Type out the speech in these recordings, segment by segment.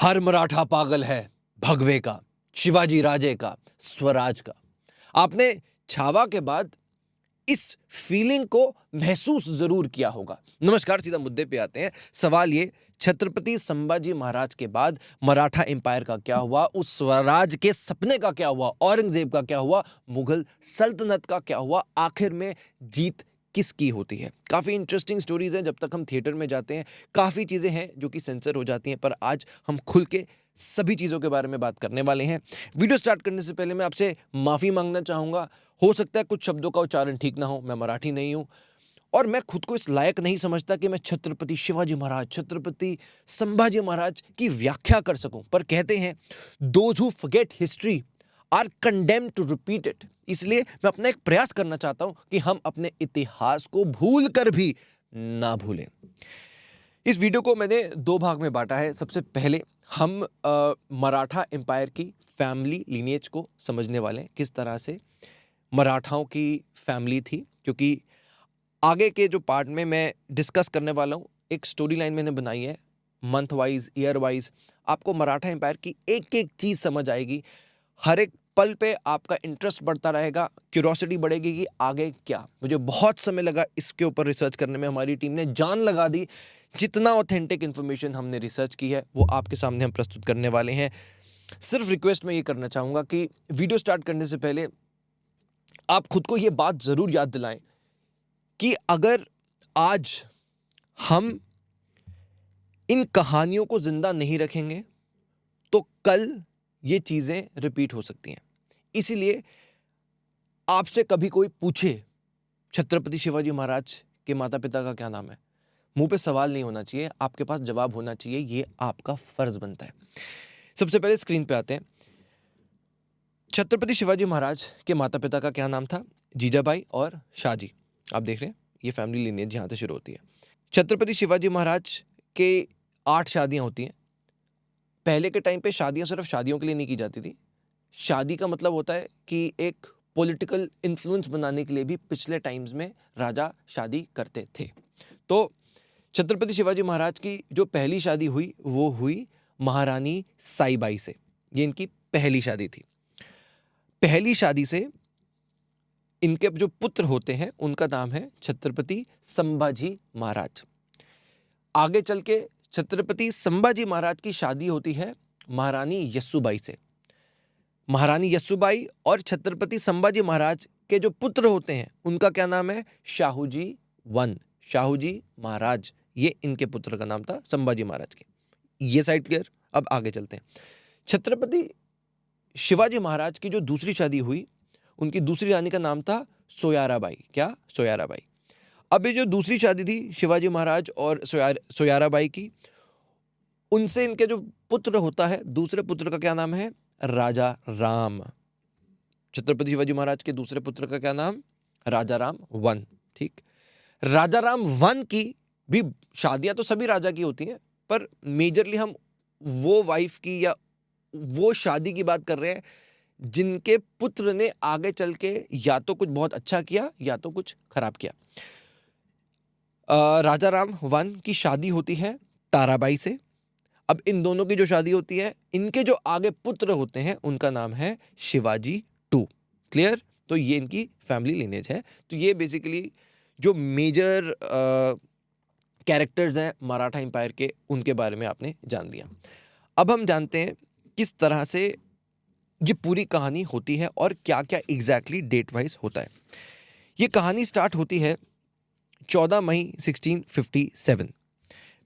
हर मराठा पागल है भगवे का, शिवाजी राजे का, स्वराज का। आपने छावा के बाद इस फीलिंग को महसूस जरूर किया होगा। नमस्कार, सीधा मुद्दे पे आते हैं। सवाल ये, छत्रपति संभाजी महाराज के बाद मराठा एम्पायर का क्या हुआ, उस स्वराज के सपने का क्या हुआ, औरंगजेब का क्या हुआ, मुगल सल्तनत का क्या हुआ, आखिर में जीत किसकी होती है। काफ़ी इंटरेस्टिंग स्टोरीज हैं। जब तक हम थिएटर में जाते हैं काफ़ी चीज़ें हैं जो कि सेंसर हो जाती हैं, पर आज हम खुल के सभी चीज़ों के बारे में बात करने वाले हैं। वीडियो स्टार्ट करने से पहले मैं आपसे माफ़ी मांगना चाहूँगा। हो सकता है कुछ शब्दों का उच्चारण ठीक ना हो, मैं मराठी नहीं हूँ और मैं खुद को इस लायक नहीं समझता कि मैं छत्रपति शिवाजी महाराज, छत्रपति संभाजी महाराज की व्याख्या कर सकूं। पर कहते हैं those who forget history are condemned to repeat it. इसलिए मैं अपना एक प्रयास करना चाहता हूं कि हम अपने इतिहास को भूल कर भी ना भूलें। इस वीडियो को मैंने दो भाग में बांटा है। सबसे पहले हम मराठा एम्पायर की फैमिली लीनिएज को समझने वाले हैं, किस तरह से मराठाओं की फैमिली थी, क्योंकि आगे के जो पार्ट में मैं डिस्कस करने वाला हूँ, एक स्टोरी लाइन मैंने बनाई है मंथ वाइज, ईयर वाइज। आपको मराठा एम्पायर की एक एक चीज़ समझ आएगी। हर एक पल पे आपका इंटरेस्ट बढ़ता रहेगा, क्यूरोसिटी बढ़ेगी कि आगे क्या। मुझे बहुत समय लगा इसके ऊपर रिसर्च करने में, हमारी टीम ने जान लगा दी। जितना ऑथेंटिक इन्फॉर्मेशन हमने रिसर्च की है वो आपके सामने हम प्रस्तुत करने वाले हैं। सिर्फ रिक्वेस्ट मैं ये करना चाहूँगा कि वीडियो स्टार्ट करने से पहले आप खुद को ये बात ज़रूर याद दिलाएं कि अगर आज हम इन कहानियों को जिंदा नहीं रखेंगे तो कल ये चीज़ें रिपीट हो सकती हैं। इसीलिए आपसे कभी कोई पूछे छत्रपति शिवाजी महाराज के माता पिता का क्या नाम है, मुंह पे सवाल नहीं होना चाहिए, आपके पास जवाब होना चाहिए। ये आपका फर्ज बनता है। सबसे पहले स्क्रीन पे आते हैं। छत्रपति शिवाजी महाराज के माता पिता का क्या नाम था? जीजाबाई और शाहजी। आप देख रहे हैं ये फैमिली लीनिएज यहाँ से शुरू होती है। छत्रपति शिवाजी महाराज के 8 शादियाँ होती हैं। पहले के टाइम पे शादियाँ सिर्फ शादियों के लिए नहीं की जाती थी। शादी का मतलब होता है कि एक पॉलिटिकल इन्फ्लुएंस बनाने के लिए भी पिछले टाइम्स में राजा शादी करते थे। तो छत्रपति शिवाजी महाराज की जो पहली शादी हुई वो हुई महारानी साईबाई से। ये इनकी पहली शादी थी। पहली शादी से इनके जो पुत्र होते हैं उनका नाम है छत्रपति संभाजी महाराज। आगे चल के छत्रपति संभाजी महाराज की शादी होती है महारानी यस्सुबाई से। महारानी यस्सुबाई और छत्रपति संभाजी महाराज के जो पुत्र होते हैं उनका क्या नाम है? शाहूजी वन, शाहूजी महाराज। ये इनके पुत्र का नाम था संभाजी महाराज के। ये साइड क्लियर। अब आगे चलते हैं। छत्रपति शिवाजी महाराज की जो दूसरी शादी हुई, उनकी दूसरी रानी का नाम था सोयाराबाई। क्या? सोयाराबाई। अब ये जो दूसरी शादी थी शिवाजी महाराज और सोयाराबाई की, उनसे इनके जो पुत्र होता है, दूसरे पुत्र का क्या नाम है? राजा राम। छत्रपति शिवाजी महाराज के दूसरे पुत्र का क्या नाम? राजा राम वन। ठीक। राजा राम वन की भी शादियां तो सभी राजा की होती हैं, पर मेजरली हम वो वाइफ की या वो शादी की बात कर रहे हैं जिनके पुत्र ने आगे चल के या तो कुछ बहुत अच्छा किया या तो कुछ खराब किया। राजा राम वन की शादी होती है ताराबाई से। अब इन दोनों की जो शादी होती है, इनके जो आगे पुत्र होते हैं उनका नाम है शिवाजी टू। क्लियर? तो ये इनकी फैमिली लिनेज है। तो ये बेसिकली जो मेजर कैरेक्टर्स हैं मराठा एम्पायर के, उनके बारे में आपने जान लिया। अब हम जानते हैं किस तरह से ये पूरी कहानी होती है और क्या क्या एग्जैक्टली डेट वाइज होता है। ये कहानी स्टार्ट होती है 14 मई 1657।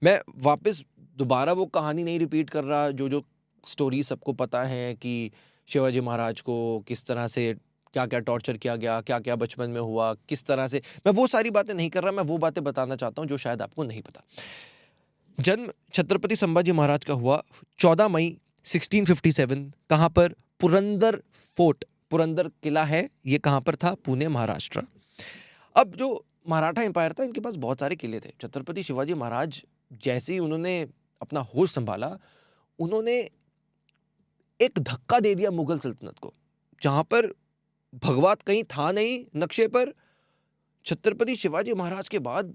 मैं वापस दोबारा वो कहानी नहीं रिपीट कर रहा, जो स्टोरी सबको पता है कि शिवाजी महाराज को किस तरह से क्या क्या टॉर्चर किया गया, क्या क्या बचपन में हुआ, किस तरह से, मैं वो सारी बातें नहीं कर रहा। मैं वो बातें बताना चाहता हूँ जो शायद आपको नहीं पता। जन्म छत्रपति संभाजी महाराज का हुआ 14 मई 1657। कहाँ पर? पुरंदर फोर्ट, पुरंदर किला है, ये कहाँ पर था? पुणे, महाराष्ट्र। अब जो मराठा एम्पायर था, इनके पास बहुत सारे किले थे। छत्रपति शिवाजी महाराज जैसे ही उन्होंने अपना होश संभाला, उन्होंने एक धक्का दे दिया मुगल सल्तनत को, जहां पर भगवात कहीं था नहीं नक्शे पर। छत्रपति शिवाजी महाराज के बाद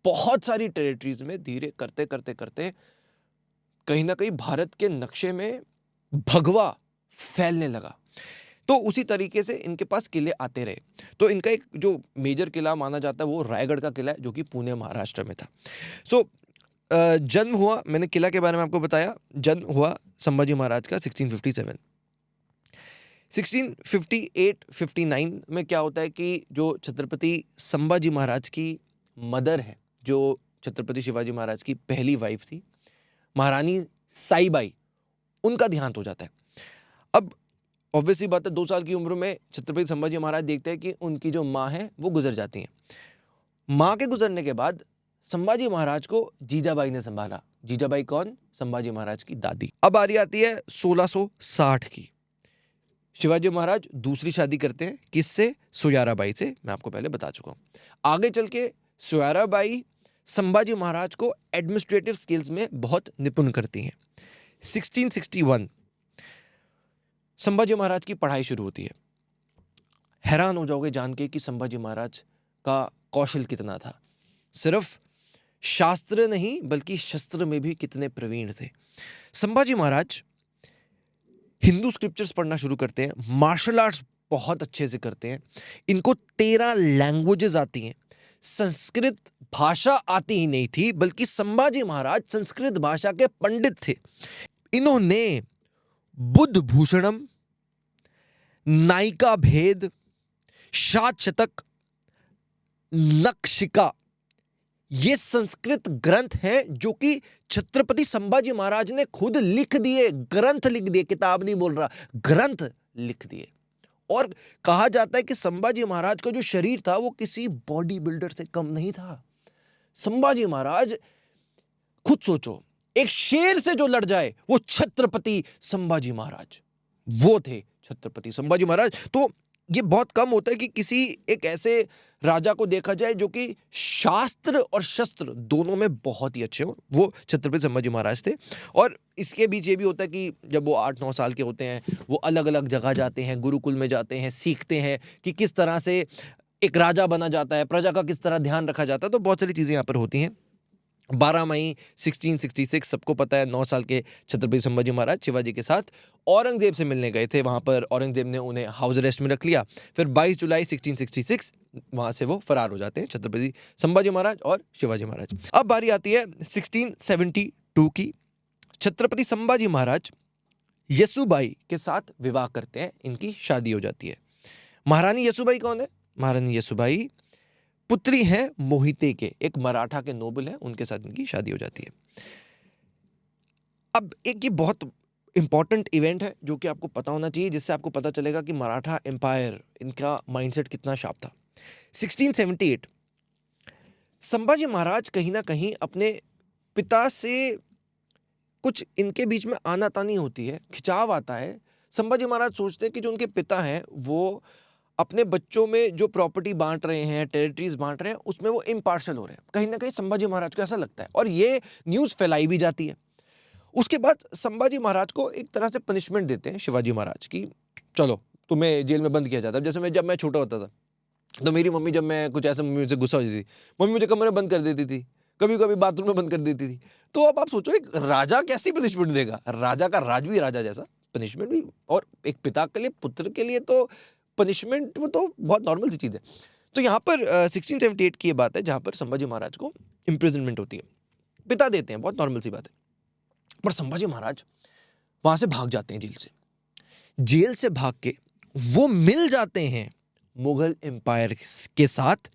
बहुत सारी टेरिटरीज में धीरे करते करते करते कहीं ना कहीं भारत के नक्शे में भगवा फैलने लगा। तो उसी तरीके से इनके पास किले आते रहे। तो इनका एक जो मेजर किला माना जाता है वो रायगढ़ का किला है, जो कि पुणे महाराष्ट्र में था। सो जन्म हुआ, मैंने किला के बारे में आपको बताया, जन्म हुआ संभाजी महाराज का 1657। 1658-59 में क्या होता है कि जो छत्रपति संभाजी महाराज की मदर है, जो छत्रपति शिवाजी महाराज की पहली वाइफ थी, महारानी साईबाई, उनका देहांत हो जाता है। अब ऑब्वियसली बात है, 2 साल की उम्र में छत्रपति संभाजी महाराज देखते हैं कि उनकी जो माँ है वो गुजर जाती हैं। माँ के गुजरने के बाद संभाजी महाराज को जीजाबाई ने संभाला। जीजाबाई कौन? संभाजी महाराज की दादी। अब बारी आती है 1660 की। शिवाजी महाराज दूसरी शादी करते हैं, किससे? सुयाराबाई से। मैं आपको पहले बता चुका हूं। आगे चल के सुयाराबाई संभाजी महाराज को एडमिनिस्ट्रेटिव स्किल्स में बहुत निपुण करती हैं। 1661 संभाजी महाराज की पढ़ाई शुरू होती है। हैरान हो जाओगे जान के कि संभाजी महाराज का कौशल कितना था। सिर्फ शास्त्र नहीं बल्कि शस्त्र में भी कितने प्रवीण थे। संभाजी महाराज हिंदू स्क्रिप्चर्स पढ़ना शुरू करते हैं, मार्शल आर्ट्स बहुत अच्छे से करते हैं, इनको 13 लैंग्वेजेस आती हैं। संस्कृत भाषा आती ही नहीं थी, बल्कि संभाजी महाराज संस्कृत भाषा के पंडित थे। इन्होंने बुद्ध भूषणम, नायिका भेद, शात शतक, नखशिका, ये संस्कृत ग्रंथ हैं जो कि छत्रपति संभाजी महाराज ने खुद लिख दिए। ग्रंथ लिख दिए, किताब नहीं बोल रहा, ग्रंथ लिख दिए। और कहा जाता है कि संभाजी महाराज का जो शरीर था वो किसी बॉडी बिल्डर से कम नहीं था। संभाजी महाराज, खुद सोचो, एक शेर से जो लड़ जाए वो छत्रपति संभाजी महाराज, वो थे छत्रपति संभाजी महाराज। तो ये बहुत कम होता है कि किसी एक ऐसे राजा को देखा जाए जो कि शास्त्र और शस्त्र दोनों में बहुत ही अच्छे हो। वो छत्रपति संभाजी महाराज थे। और इसके बीच ये भी होता है कि जब वो 8-9 साल के होते हैं, वो अलग अलग जगह जाते हैं, गुरुकुल में जाते हैं, सीखते हैं कि किस तरह से एक राजा बना जाता है, प्रजा का किस तरह ध्यान रखा जाता है। तो बहुत सारी चीज़ें यहाँ पर होती हैं। 12 मई 1666 सबको पता है, 9 साल के छत्रपति संभाजी महाराज शिवाजी के साथ औरंगजेब से मिलने गए थे। वहां पर औरंगजेब ने उन्हें हाउस अरेस्ट में रख लिया। फिर 22 जुलाई 1666 वहां से वो फरार हो जाते हैं, छत्रपति संभाजी महाराज और शिवाजी महाराज। अब बारी आती है 1672 की। छत्रपति संभाजी महाराज यसुबाई के साथ विवाह करते हैं, इनकी शादी हो जाती है। महारानी यसुबाई कौन है? महारानी यसुबाई पुत्री हैं मोहिते के, एक मराठा के नोबल हैं, उनके साथ इनकी शादी हो जाती है। अब एक ये बहुत इंपॉर्टेंट इवेंट है जो कि आपको पता होना चाहिए, जिससे आपको पता चलेगा कि मराठा एम्पायर, इनका माइंडसेट कितना शार्प था। 1678 संभाजी महाराज कहीं ना कहीं अपने पिता से कुछ इनके बीच में आनातानी होती है, खिंचाव आता है। संभाजी महाराज सोचते हैं कि जो उनके पिता हैं वो अपने बच्चों में जो प्रॉपर्टी बांट रहे हैं, टेरिटरीज बांट रहे हैं, उसमें वो इम्पार्शल हो रहे हैं। कहीं ना कहीं संभाजी महाराज को ऐसा लगता है और ये न्यूज़ फैलाई भी जाती है। उसके बाद संभाजी महाराज को एक तरह से पनिशमेंट देते हैं शिवाजी महाराज की, चलो तुम्हें जेल में बंद किया जाता है। जैसे जब मैं छोटा होता था तो मेरी मम्मी, जब मैं कुछ ऐसे मम्मी से गुस्सा हो जाती थी, मम्मी मुझे कमरे में बंद कर देती थी, कभी कभी बाथरूम में बंद कर देती थी। तो अब आप सोचो, एक राजा कैसी पनिशमेंट देगा? राजा का राज भी राजा जैसा, पनिशमेंट भी। और एक पिता के लिए, पुत्र के लिए तो पनिशमेंट वो तो बहुत नॉर्मल सी चीज़ है। तो यहाँ पर 1678 की ये बात है जहाँ पर संभाजी महाराज को इम्प्रिजनमेंट होती है, पिता देते हैं, बहुत नॉर्मल सी बात है। पर संभाजी महाराज वहाँ से भाग जाते हैं जेल से। जेल से भाग के वो मिल जाते हैं मुगल एम्पायर के साथ।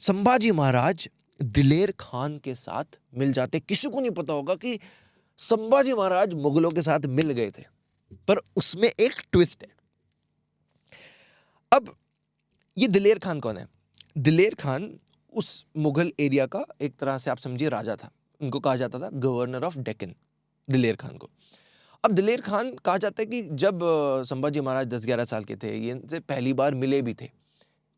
संभाजी महाराज दिलेर खान के साथ मिल जाते। किसी को नहीं पता होगा कि संभाजी महाराज मुगलों के साथ मिल गए थे, पर उसमें एक ट्विस्ट है। अब ये दिलेर खान कौन है? दिलेर खान उस मुगल एरिया का एक तरह से आप समझिए राजा था। उनको कहा जाता था गवर्नर ऑफ डेक्कन, दिलेर खान को। अब दिलेर खान कहा जाता है कि जब संभाजी महाराज 10-11 साल के थे, ये इनसे पहली बार मिले भी थे,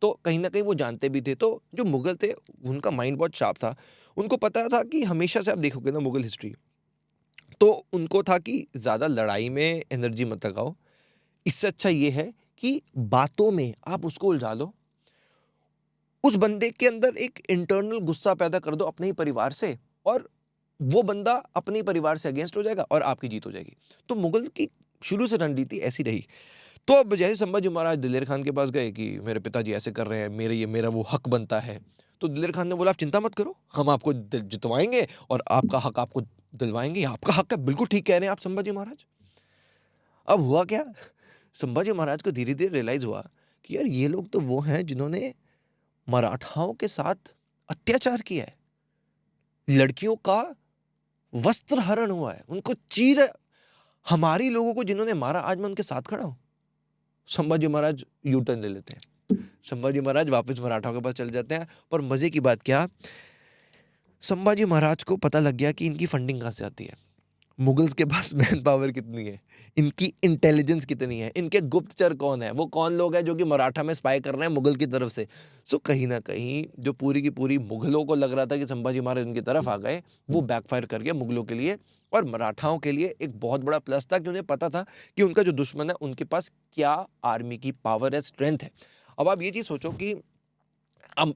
तो कहीं ना कहीं वो जानते भी थे। तो जो मुगल थे उनका माइंड बहुत शार्प था। उनको पता था कि हमेशा से आप देखोगे ना मुगल हिस्ट्री, तो उनको था कि ज़्यादा लड़ाई में एनर्जी मत लगाओ, इससे अच्छा ये है कि बातों में आप उसको उलझा लो, उस बंदे के अंदर एक इंटरनल गुस्सा पैदा कर दो अपने ही परिवार से, और वो बंदा अपने परिवार से अगेंस्ट हो जाएगा और आपकी जीत हो जाएगी। तो मुगल की शुरू से रणनीति ऐसी रही। तो अब जैसे संभाजी महाराज दिलेर खान के पास गए कि मेरे पिताजी ऐसे कर रहे हैं, मेरा वो हक बनता है। तो दिलेर खान ने बोला आप चिंता मत करो, हम आपको जितवाएंगे और आपका हक आपको दिलवाएंगे, आपका हक है, बिल्कुल ठीक कह रहे हैं आप संभाजी महाराज। अब हुआ क्या, संभाजी महाराज को धीरे धीरे रियलाइज हुआ कि यार ये लोग तो वो हैं जिन्होंने मराठाओं के साथ अत्याचार किया है, लड़कियों का वस्त्र हरण हुआ है, उनको चीर, हमारी लोगों को जिन्होंने मारा, आज मैं उनके साथ खड़ा हूं। संभाजी महाराज यू टर्न ले लेते हैं, संभाजी महाराज वापस मराठाओं के पास चले जाते हैं। पर मजे की बात क्या, संभाजी महाराज को पता लग गया कि इनकी फंडिंग कहां से आती है, मुगल्स के पास मैन पावर कितनी है, इनकी इंटेलिजेंस कितनी है, इनके गुप्तचर कौन है, वो कौन लोग हैं जो कि मराठा में स्पाई कर रहे हैं मुगल की तरफ से। सो कहीं ना कहीं जो पूरी की पूरी मुगलों को लग रहा था कि संभाजी महाराज उनकी तरफ आ गए, वो बैकफायर कर गया मुगलों के लिए। और मराठाओं के लिए एक बहुत बड़ा प्लस था कि उन्हें पता था कि उनका जो दुश्मन है उनके पास क्या आर्मी की पावर है, स्ट्रेंथ है। अब आप ये चीज सोचो कि अब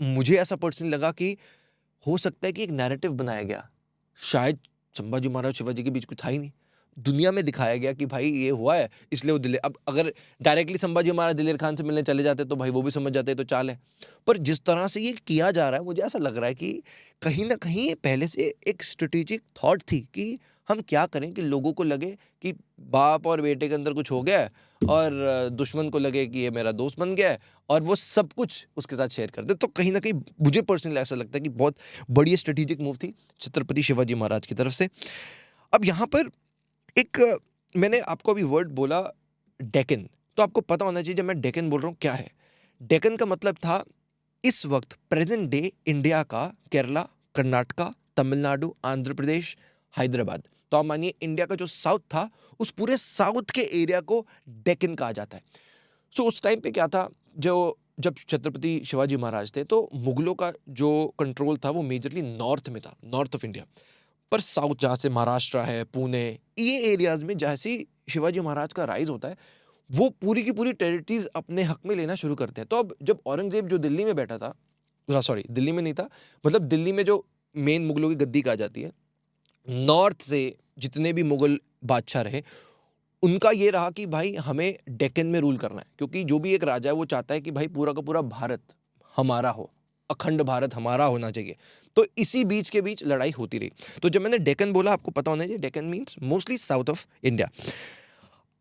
मुझे ऐसा पर्सनली लगा कि हो सकता है कि एक नैरेटिव बनाया गया, शायद संभाजी महाराज शिवाजी के बीच कुछ था ही नहीं, दुनिया में दिखाया गया कि भाई ये हुआ है इसलिए वो दिलेर, अब अगर डायरेक्टली संभाजी महाराज दिलेर खान से मिलने चले जाते तो भाई वो भी समझ जाते तो चाल है। पर जिस तरह से ये किया जा रहा है मुझे ऐसा लग रहा है कि कहीं ना कहीं ये पहले से एक स्ट्रेटेजिक थॉट थी कि हम क्या करें कि लोगों को लगे कि बाप और बेटे के अंदर कुछ हो गया है और दुश्मन को लगे कि ये मेरा दोस्त बन गया है और वो सब कुछ उसके साथ शेयर कर दे। तो कहीं ना कहीं मुझे पर्सनली ऐसा लगता है कि बहुत बड़ी स्ट्रेटेजिक मूव थी छत्रपति शिवाजी महाराज की तरफ से। अब यहाँ पर एक मैंने आपको अभी वर्ड बोला डेक्कन, तो आपको पता होना चाहिए जब मैं डेक्कन बोल रहा हूँ क्या है। डेक्कन का मतलब था इस वक्त प्रेजेंट डे इंडिया का केरला, कर्नाटका, तमिलनाडु, आंध्र प्रदेश, हैदराबाद। तो आप मानिए इंडिया का जो साउथ था उस पूरे साउथ के एरिया को डेक्कन कहा जाता है। सो उस टाइम पे क्या था, जो जब छत्रपति शिवाजी महाराज थे तो मुगलों का जो कंट्रोल था वो मेजरली नॉर्थ में था, नॉर्थ ऑफ इंडिया। पर साउथ जहाँ से महाराष्ट्र है, पुणे, ये एरियाज में जैसे ही शिवाजी महाराज का राइज होता है वो पूरी की पूरी टेरिटरीज अपने हक में लेना शुरू करते हैं। तो अब जब औरंगजेब जो दिल्ली में बैठा था, सॉरी दिल्ली में नहीं था, मतलब दिल्ली में जो मेन मुगलों की गद्दी कहा जाती है, नॉर्थ से जितने भी मुगल बादशाह रहे उनका ये रहा कि भाई हमें डेक्कन में रूल करना है, क्योंकि जो भी एक राजा है वो चाहता है कि भाई पूरा का पूरा भारत हमारा हो, अखंड भारत हमारा होना चाहिए। तो इसी बीच के बीच लड़ाई होती रही। तो जब मैंने डेक्कन बोला आपको पता होना चाहिए Deccan means mostly south of India.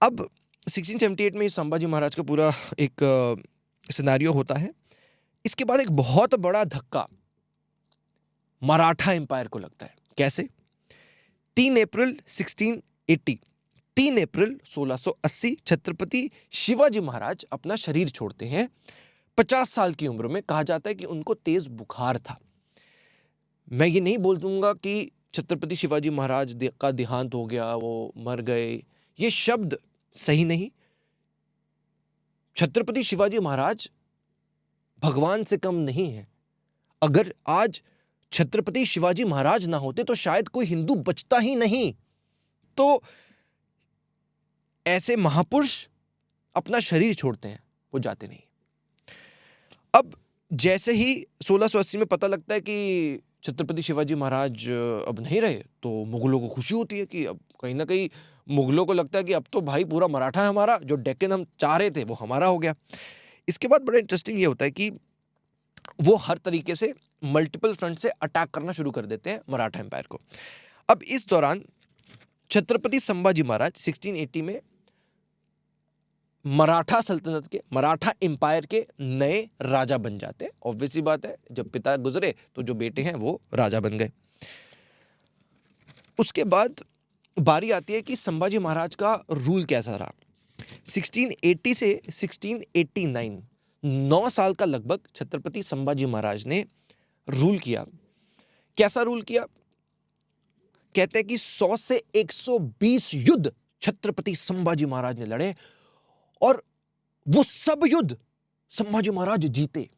अब 1678 में संभाजी महाराज का पूरा एक सिनेरियो होता है। इसके बाद एक बहुत बड़ा धक्का मराठा एम्पायर को लगता है। कैसे? 3 अप्रैल 1680, 3 अप्रैल 1680 छत्रपति शिवाजी महाराज अपना शरीर छोड़ते हैं 50 साल की उम्र में। कहा जाता है कि उनको तेज बुखार था। मैं ये नहीं बोल दूंगा कि छत्रपति शिवाजी महाराज का देहांत हो गया, वो मर गए, ये शब्द सही नहीं। छत्रपति शिवाजी महाराज भगवान से कम नहीं है। अगर आज छत्रपति शिवाजी महाराज ना होते तो शायद कोई हिंदू बचता ही नहीं। तो ऐसे महापुरुष अपना शरीर छोड़ते हैं, वो जाते नहीं। अब जैसे ही 1680 में पता लगता है कि छत्रपति शिवाजी महाराज अब नहीं रहे तो मुगलों को खुशी होती है कि अब कहीं ना कहीं मुगलों को लगता है कि अब तो भाई पूरा मराठा है हमारा, जो डेक्कन हम चाह रहे थे वो हमारा हो गया। इसके बाद बड़ा इंटरेस्टिंग ये होता है कि वो हर तरीके से मल्टीपल फ्रंट से अटैक करना शुरू कर देते हैं मराठा एम्पायर को। अब इस दौरान छत्रपति संभाजी महाराज 1680 में मराठा सल्तनत के, मराठा एम्पायर के नए राजा बन जाते हैं। ऑब्वियसली बात है, जब पिता गुजरे तो जो बेटे हैं वो राजा बन गए। उसके बाद बारी आती है कि संभाजी महाराज का रूल कैसा रहा। 1680 से 1689 9 साल का लगभग छत्रपति संभाजी महाराज ने रूल किया। कैसा रूल किया? कहते हैं कि 100 से 120 युद्ध छत्रपति संभाजी महाराज ने लड़े और वो सब युद्ध संभाजी महाराज जीते।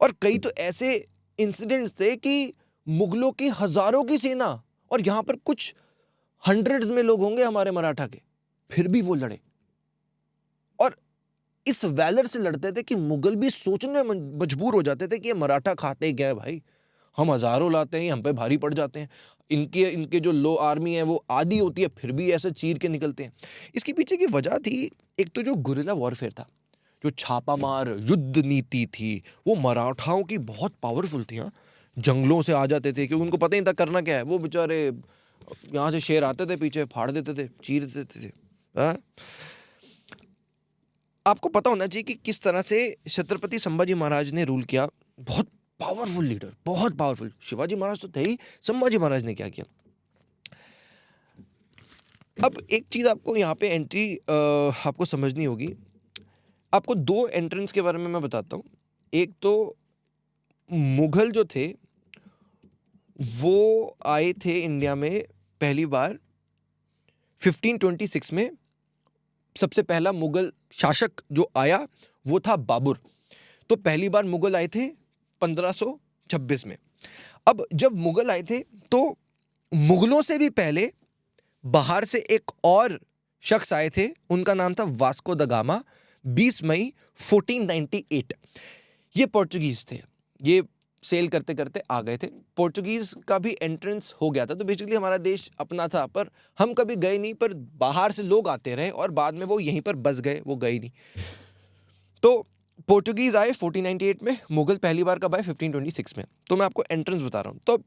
और कई तो ऐसे इंसिडेंट्स थे कि मुगलों की हजारों की सेना और यहां पर कुछ हंड्रेड्स में लोग होंगे हमारे मराठा के, फिर भी वो लड़े और इस वैलर से लड़ते थे कि मुगल भी सोचने में मजबूर हो जाते थे कि ये मराठा खाते गए भाई, हम हज़ारों लाते हैं, हम पे भारी पड़ जाते हैं। इनके इनके जो लो आर्मी है वो आधी होती है, फिर भी ऐसे चीर के निकलते हैं। इसके पीछे की वजह थी, एक तो जो गुरिल्ला वॉरफेयर था, जो छापामार युद्ध नीति थी, वो मराठाओं की बहुत पावरफुल थी। हाँ, जंगलों से आ जाते थे क्योंकि उनको पता ही नहीं था करना क्या है। वो बेचारे यहाँ से शेर आते थे, पीछे फाड़ देते थे, चीर देते थे। हाँ? आपको पता होना चाहिए कि किस तरह से छत्रपति संभाजी महाराज ने रूल किया। बहुत पावरफुल लीडर, बहुत पावरफुल। शिवाजी महाराज तो थे ही, संभाजी महाराज ने क्या किया। अब एक चीज आपको यहाँ पे एंट्री आपको समझनी होगी। आपको दो एंट्रेंस के बारे में मैं बताता हूँ। एक तो मुगल जो थे वो आए थे इंडिया में पहली बार 1526 में। सबसे पहला मुगल शासक जो आया वो था बाबर। तो पहली बार मुगल आए थे 1526 में। अब जब मुगल आए थे तो मुगलों से भी पहले बाहर से एक और शख्स आए थे, उनका नाम था वास्को द गामा। 20 मई 1498 ये पोर्चुगीज थे। ये सेल करते करते आ गए थे। पोर्चुगीज का भी एंट्रेंस हो गया था, तो बेसिकली हमारा देश अपना था, पर हम कभी गए नहीं। पर बाहर से लोग आते रहे और बाद में वो यहीं पर बस गए, वो गए नहीं। तो पोर्चुगीज आए 1498 में, मुगल पहली बार कब आए 1526 में। तो मैं आपको एंट्रेंस बता रहा हूँ, तो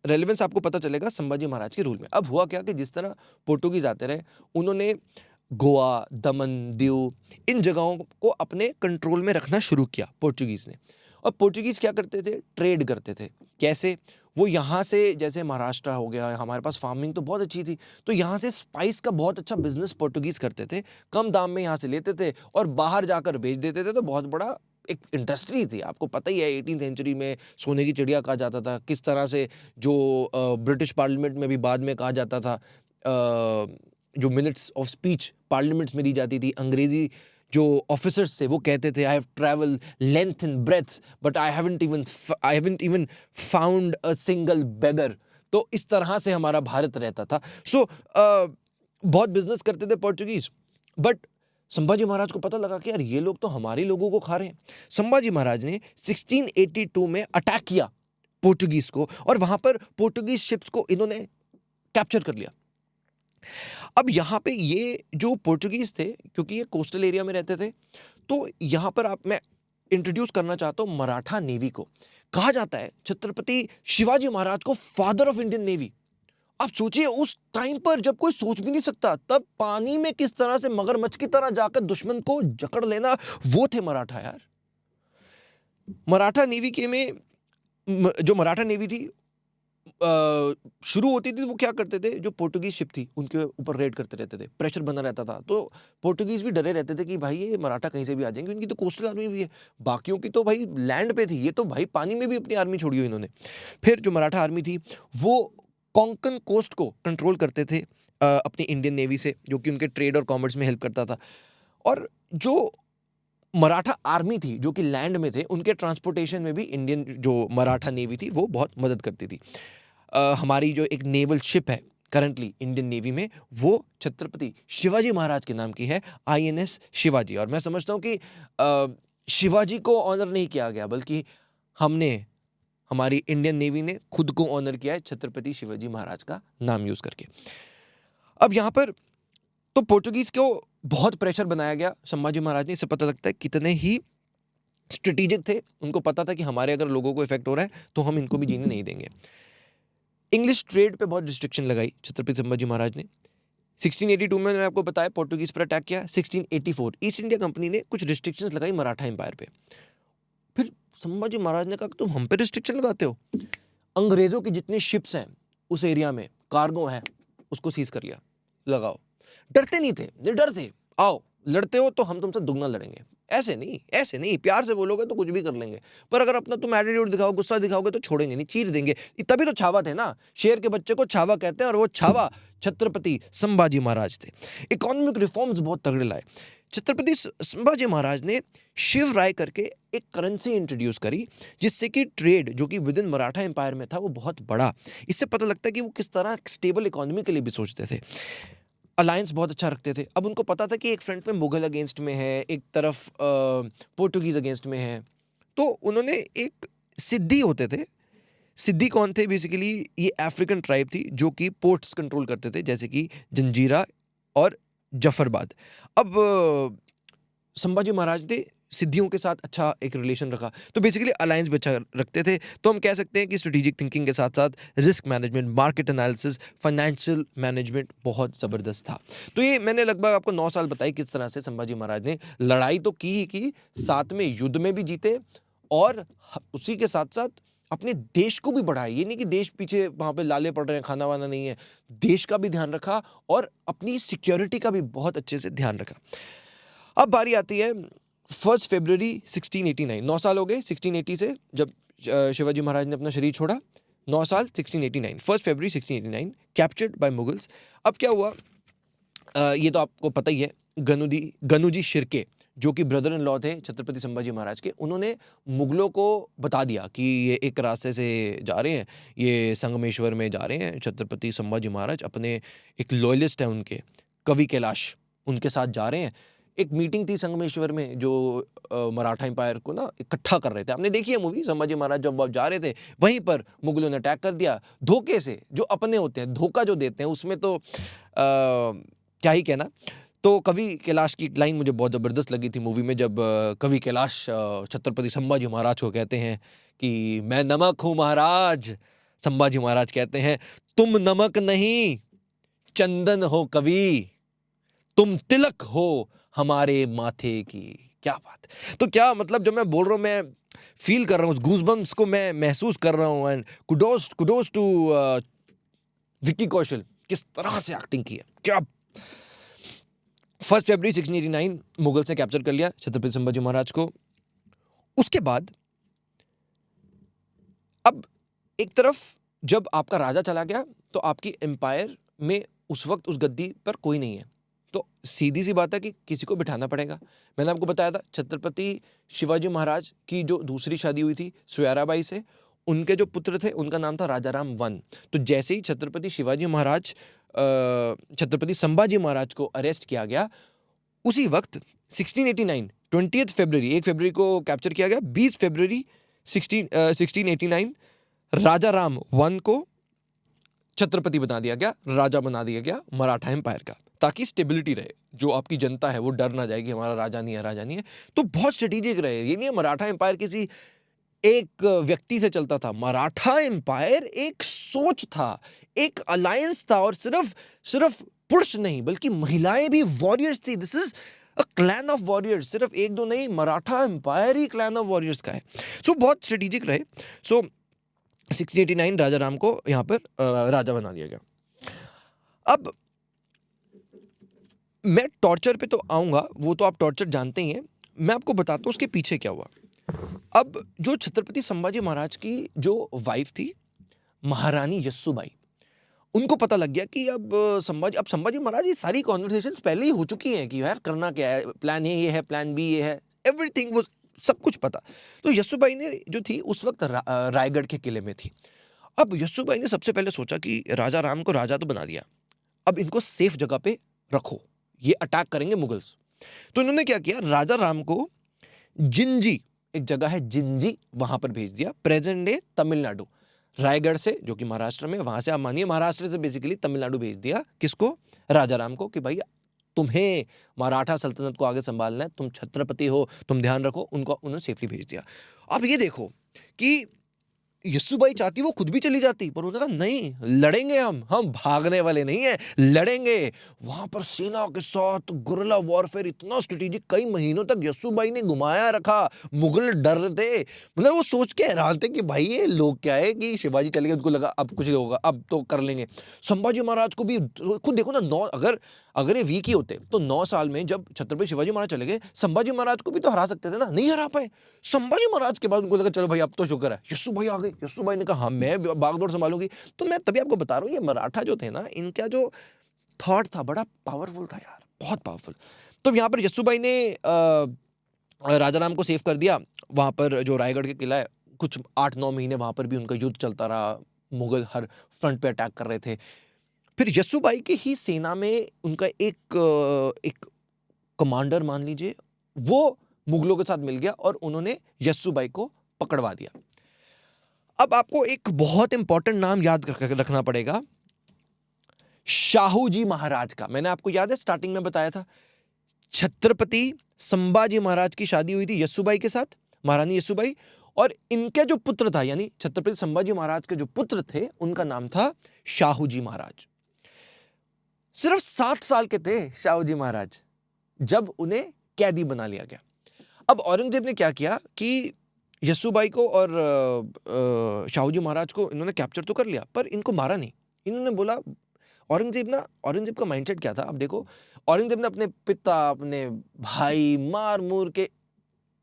रेलेवेंस आपको पता चलेगा संभाजी महाराज के रूल में। अब हुआ क्या कि जिस तरह पोर्टुगीज आते रहे, उन्होंने गोवा, दमन, दीव, इन जगहों को अपने कंट्रोल में रखना शुरू किया पोर्चुगीज ने। और पोर्चुगीज क्या करते थे, ट्रेड करते थे। कैसे? वो यहाँ से, जैसे महाराष्ट्र हो गया, हमारे पास फार्मिंग तो बहुत अच्छी थी, तो यहाँ से स्पाइस का बहुत अच्छा बिजनेस पोर्टुगीज करते थे। कम दाम में यहाँ से लेते थे और बाहर जाकर बेच देते थे। तो बहुत बड़ा एक इंडस्ट्री थी। आपको पता ही है 18वीं सेंचुरी में सोने की चिड़िया कहा जाता था। किस तरह से जो ब्रिटिश पार्लियामेंट में भी बाद में कहा जाता था, जो मिनट्स ऑफ स्पीच पार्लियामेंट्स में दी जाती थी, अंग्रेजी जो ऑफिसर्स थे वो कहते थे, I have travel length and breadth but I haven't even found a single beggar. तो इस तरह से हमारा भारत रहता था। सो बहुत बिजनेस करते थे पोर्चुगीज। बट संभाजी महाराज को पता लगा कि यार ये लोग तो हमारे लोगों को खा रहे हैं। संभाजी महाराज ने 1682 में अटैक किया पोर्चुगीज को, और वहां पर पोर्चुगीज शिप्स को इन्होंने कैप्चर कर लिया। अब यहाँ पे ये जो पोर्चुगीज थे, क्योंकि ये कोस्टल एरिया में रहते थे, तो यहाँ पर मैं इंट्रोड्यूस करना चाहता हूँ मराठा नेवी को। कहा जाता है छत्रपति शिवाजी महाराज को फादर ऑफ इंडियन नेवी। आप सोचिए उस टाइम पर जब कोई सोच भी नहीं सकता, तब पानी में किस तरह से मगरमच्छ की तरह जाकर दुश्मन को जकड़ लेना, वो थे मराठा यार। मराठा नेवी के में जो मराठा नेवी थी शुरू होती थी, वो क्या करते थे, जो पोर्टुगीज शिप थी उनके ऊपर रेड करते रहते थे, प्रेशर बना रहता था। तो पोर्टुगीज भी डरे रहते थे कि भाई ये मराठा कहीं से भी आ जाएंगे, इनकी तो कोस्टल आर्मी भी है, बाकियों की तो भाई लैंड पे थी, ये तो भाई पानी में भी अपनी आर्मी छोड़ी हुई इन्होंने। फिर जो मराठा आर्मी थी वो कोंकण कोस्ट को कंट्रोल करते थे अपनी इंडियन नेवी से, जो कि उनके ट्रेड और कॉमर्स में हेल्प करता था। और जो मराठा आर्मी थी जो कि लैंड में थे, उनके ट्रांसपोर्टेशन में भी इंडियन जो मराठा नेवी थी वो बहुत मदद करती थी। हमारी जो एक नेवल शिप है करंटली इंडियन नेवी में, वो छत्रपति शिवाजी महाराज के नाम की है, INS शिवाजी। और मैं समझता हूँ कि शिवाजी को ऑनर नहीं किया गया, बल्कि हमारी इंडियन नेवी ने खुद को ऑनर किया है छत्रपति शिवाजी महाराज का नाम यूज करके। अब यहाँ पर तो पोर्चुगीज को बहुत प्रेशर बनाया गया संभाजी महाराज ने। इससे पता लगता है कितने ही स्ट्रेटेजिक थे। उनको पता था कि हमारे अगर लोगों को इफेक्ट हो रहा है तो हम इनको भी जीने नहीं देंगे। इंग्लिश ट्रेड पे बहुत रिस्ट्रिक्शन लगाई छत्रपति संभाजी महाराज ने। 1682 में मैंने आपको बताया पोर्टुगीज पर अटैक किया। 1684 ईस्ट इंडिया कंपनी ने कुछ रिस्ट्रिक्शंस लगाई मराठा एम्पायर पे। फिर संभाजी महाराज ने कहा तुम हम पे रिस्ट्रिक्शन लगाते हो, अंग्रेजों की जितनी शिप्स हैं उस एरिया में, कार्गो है, उसको सीज कर लिया, लगाओ। डरते नहीं थे, निडर थे, आओ लड़ते हो तो हम तुमसे दुगना लड़ेंगे। ऐसे नहीं, प्यार से बोलोगे तो कुछ भी कर लेंगे, पर अगर अपना तुम एटीट्यूड दिखाओ, गुस्सा दिखाओगे तो छोड़ेंगे नहीं, चीर देंगे। तभी तो छावा थे ना, शेर के बच्चे को छावा कहते हैं, और वो छावा छत्रपति संभाजी महाराज थे। इकोनॉमिक रिफॉर्म्स बहुत तगड़े लाए छत्रपति संभाजी महाराज ने। शिव राय करके एक करेंसी इंट्रोड्यूस करी, जिससे कि ट्रेड जो कि विद इन मराठा एम्पायर में था वो बहुत बड़ा। इससे पता लगता है कि वो किस तरह स्टेबल इकोनॉमी के लिए भी सोचते थे। अलायंस बहुत अच्छा रखते थे। अब उनको पता था कि एक फ्रंट में मुगल अगेंस्ट में है, एक तरफ पोर्टुगीज अगेंस्ट में है, तो उन्होंने एक सिद्धि होते थे सिद्दी कौन थे? बेसिकली ये अफ्रीकन ट्राइब थी जो कि पोर्ट्स कंट्रोल करते थे, जैसे कि जंजीरा और जफरबाद। अब संभाजी महाराज ने सिद्धियों के साथ अच्छा एक रिलेशन रखा, तो बेसिकली अलायंस भी अच्छा रखते थे। तो हम कह सकते हैं कि स्ट्रेटेजिक थिंकिंग के साथ साथ risk management, market analysis, financial management बहुत ज़बरदस्त था। तो ये मैंने लगभग आपको 9 साल बताई किस तरह से संभाजी महाराज ने लड़ाई तो की ही की, साथ में युद्ध में भी जीते और उसी के साथ साथ अपने देश को भी बढ़ाया। ये नहीं कि देश पीछे वहाँ पे लाले पड़ रहे हैं, खाना वाना नहीं है, देश का भी ध्यान रखा और अपनी सिक्योरिटी का भी बहुत अच्छे से ध्यान रखा। अब बारी आती है 1 फरवरी 1689। 9 साल हो गए 1680 से, जब शिवाजी महाराज ने अपना शरीर छोड़ा। 9 साल 1689, 1 फरवरी 1689, कैप्चर्ड बाय मुगल्स। अब क्या हुआ, ये तो आपको पता ही है। गनुजी शिर्के जो कि ब्रदर इन लॉ थे छत्रपति संभाजी महाराज के, उन्होंने मुगलों को बता दिया कि ये एक रास्ते से जा रहे हैं, ये संगमेश्वर में जा रहे हैं छत्रपति संभाजी महाराज, अपने एक लॉयलिस्ट हैं उनके, कवि कैलाश, उनके साथ जा रहे हैं। एक मीटिंग थी संगमेश्वर में जो मराठा एम्पायर को ना इकट्ठा कर रहे थे। आपने देखी है मूवी, संभाजी महाराज जब जा रहे थे वहीं पर मुगलों ने अटैक कर दिया धोखे से। जो अपने होते हैं धोखा जो देते हैं उसमें तो क्या ही कहना। तो कवि कैलाश की एक लाइन मुझे बहुत ज़बरदस्त लगी थी मूवी में, जब कवि कैलाश छत्रपति संभाजी महाराज को कहते हैं कि मैं नमक हूँ महाराज। संभाजी महाराज कहते हैं तुम नमक नहीं चंदन हो कवि, तुम तिलक हो हमारे माथे की। क्या बात। तो क्या मतलब, जब मैं बोल रहा हूँ मैं फील कर रहा हूँ, गूज़बम्प्स को मैं महसूस कर रहा हूँ। And kudos to Vicky Kaushal, किस तरह से एक्टिंग की है। क्या 1 फरवरी 1689 मुगल से कैप्चर कर लिया छत्रपति संभाजी महाराज को। उसके बाद अब एक तरफ जब आपका राजा चला गया तो आपकी एम्पायर में उस वक्त उस गद्दी पर कोई नहीं है, तो सीधी सी बात है कि किसी को बिठाना पड़ेगा। मैंने आपको बताया था छत्रपति शिवाजी महाराज की जो दूसरी शादी हुई थी सुयाराबाई से, उनके जो पुत्र थे उनका नाम था राजाराम वन। तो जैसे ही छत्रपति शिवाजी महाराज छत्रपति संभाजी महाराज को अरेस्ट किया गया, उसी वक्त 1689 20 फरवरी 1 फरवरी को कैप्चर किया गया। 20 फरवरी 1689 राजा राम वन को छत्रपति बना दिया गया, राजा बना दिया गया मराठा एम्पायर का, ताकि स्टेबिलिटी रहे। जो आपकी जनता है वो डर ना जाए कि हमारा राजा नहीं है, राजा नहीं है। तो बहुत स्ट्रेटेजिक रहे। ये नहीं है मराठा एम्पायर किसी एक व्यक्ति से चलता था। मराठा एम्पायर एक सोच था, एक अलायंस था, और सिर्फ पुरुष नहीं बल्कि महिलाएं भी वॉरियर्स थी। This is a clan of warriors. सिर्फ एक दो नहीं, मराठा एम्पायर ही क्लैन ऑफ वॉरियर्स का है। सो बहुत स्ट्रेटेजिक रहे। सो 1689 राजा राम को यहाँ पर राजा बना दिया गया। अब मैं टॉर्चर पे तो आऊंगा, वो तो आप टॉर्चर जानते ही हैं। मैं आपको बताता हूँ उसके पीछे क्या हुआ। अब जो छत्रपति संभाजी महाराज की जो वाइफ थी महारानी यस्सुबाई, उनको पता लग गया कि अब संभाजी महाराज, ये सारी कॉन्वर्सेशंस पहले ही हो चुकी हैं कि यार करना क्या है, प्लान ए ये है, प्लान बी ये है, एवरीथिंग वो सब कुछ पता। तो यस्सुबाई ने जो थी उस वक्त रायगढ़ के किले में थी। अब यस्सुबाई ने सबसे पहले सोचा कि राजा राम को राजा तो बना दिया, अब इनको सेफ जगह पे रखो, ये अटैक करेंगे मुगल्स। तो इन्होंने क्या किया, राजा राम को जिंजी, एक जगह है जिंजी, वहां पर भेज दिया, प्रेजेंट डे तमिलनाडु। रायगढ़ से, जो कि महाराष्ट्र में, वहां से आप मानिए महाराष्ट्र से बेसिकली तमिलनाडु भेज दिया। किसको? राजा राम को, कि भाई तुम्हें मराठा सल्तनत को आगे संभालना है, तुम छत्रपति हो, तुम ध्यान रखो। उनको उन्होंने सेफली भेज दिया। अब ये देखो कि यस्सुबाई चाहती वो खुद भी चली जाती, पर उन्होंने कहा नहीं, लड़ेंगे हम भागने वाले नहीं है, लड़ेंगे। वहां पर सेना के साथ गुरिल्ला वॉरफेयर, इतना स्ट्रेटेजिक, कई महीनों तक यस्सुबाई ने घुमाया रखा। मुगल डर रहे थे, मतलब वो सोच के हैरान थे कि भाई ये लोग क्या है कि शिवाजी चले गए, उनको लगा अब कुछ नहीं होगा, अब तो कर लेंगे। संभाजी महाराज को भी खुद देखो ना, अगर ये वीक ही होते तो 9 साल में जब छत्रपति शिवाजी महाराज चले गए, संभाजी महाराज को भी तो हरा सकते थे ना, नहीं हरा पाए। संभाजी महाराज के बाद उनको लगा चलो भाई अब तो शुक्र है, यस्सुबाई आ गई। यस्सुबाई ने कहा हाँ मैं बागडोर संभालूंगी। तो मैं तभी आपको बता रहा हूँ, ये मराठा जो थे ना, इनका जो थॉट था बड़ा पावरफुल था यार, बहुत पावरफुल। तो यहाँ पर यस्सुबाई ने राजा राम को सेव कर दिया। वहाँ पर जो रायगढ़ के किला है, कुछ 8-9 महीने वहाँ पर भी उनका युद्ध चलता रहा। मुगल हर फ्रंट पे अटैक कर रहे थे। फिर यस्सुबाई की ही सेना में उनका एक कमांडर मान लीजिए, वो मुगलों के साथ मिल गया और उन्होंने यस्सुबाई को पकड़वा दिया। अब आपको एक बहुत इंपॉर्टेंट नाम याद रखना पड़ेगा, शाहू जी महाराज का। मैंने आपको याद है स्टार्टिंग में बताया था, छत्रपति संभाजी महाराज की शादी हुई थी यस्सुबाई के साथ, महारानी यस्सुबाई, और इनके जो पुत्र था, यानी छत्रपति संभाजी महाराज के जो पुत्र थे, उनका नाम था शाहू जी महाराज। सिर्फ 7 साल के थे शाहू जी महाराज जब उन्हें कैदी बना लिया गया। अब औरंगजेब ने क्या किया कि यस्सुबाई को और शाहू जी महाराज को इन्होंने कैप्चर तो कर लिया, पर इनको मारा नहीं। इन्होंने बोला, औरंगजेब का माइंडसेट क्या था, अब देखो, औरंगजेब ने अपने पिता, अपने भाई मार मूर के,